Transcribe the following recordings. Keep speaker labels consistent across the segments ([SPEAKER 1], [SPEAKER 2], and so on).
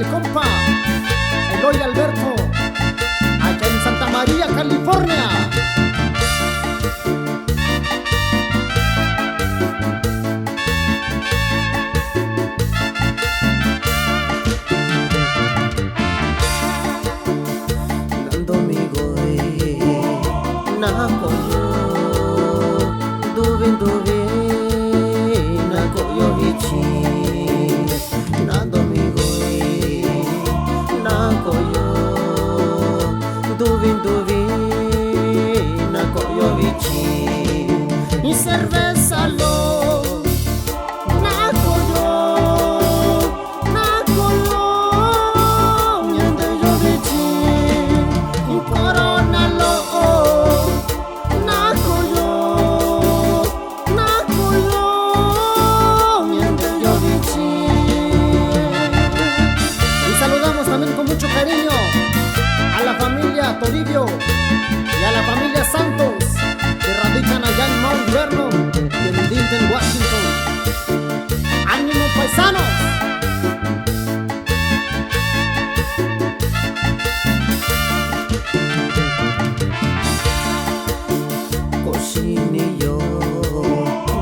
[SPEAKER 1] el compa Eloy Alberto, allá en Santa María, California.
[SPEAKER 2] Y cerveza lo naco yo ñande yo bichi y corona lo naco yo ñande yo bichi.
[SPEAKER 1] Y saludamos también con mucho cariño a la familia Toribio y a la familia Santos, que radican allá en Mount Vernon y en Linden, Washington. ¡Ánimo, paisanos!
[SPEAKER 2] Cocinillo,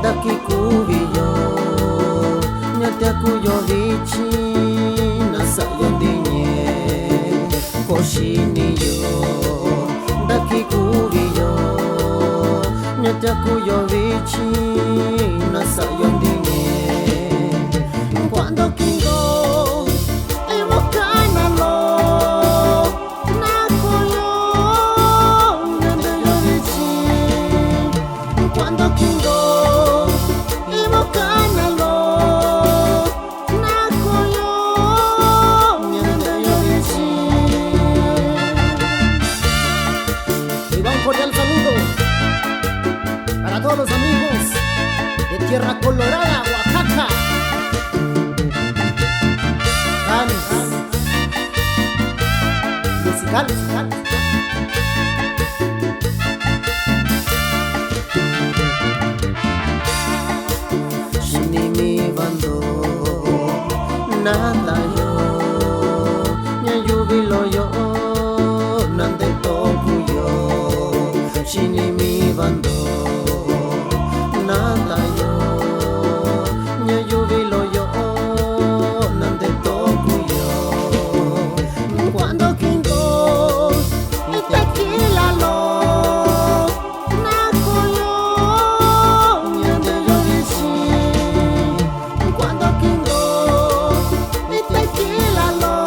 [SPEAKER 2] daki kubillo, nyate kuyo vichi, nasa yondinye. Cocinillo, daki kubillo, nyate kuyo vichi, nasa yondinye. Cuando kingo evocanalo, naco yo, nyande yo vichi. Cuando kingo evocanalo, naco yo, nyande yo vichi.
[SPEAKER 1] Y va un cordial saludo para todos los amigos de Tierra Colorada, Oaxaca. Musical.
[SPEAKER 2] Shini mi bando nada yo nya jubilo yo nande toku yo. Shini mi bando nada yo nya jubilo yo nande toku yo. Cuando kingo y tequila lo naco yo ñande yo bichi. Cuando kingo y tequila lo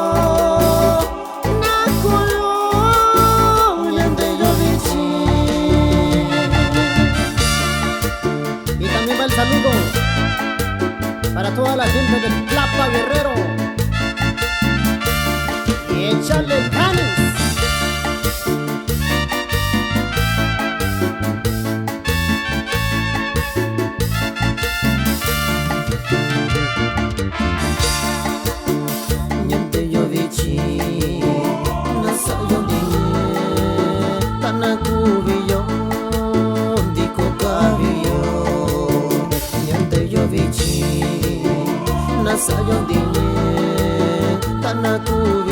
[SPEAKER 2] naco yo ñande yo bichi.
[SPEAKER 1] Y también va el saludo para toda la gente del Tlapa Guerrero. Y échale canes.
[SPEAKER 2] Ñande yo bichi, nasa yondinye, tana kubillo, diko kabillo. Ñande yo bichi, nasa yondinye, tana kubillo.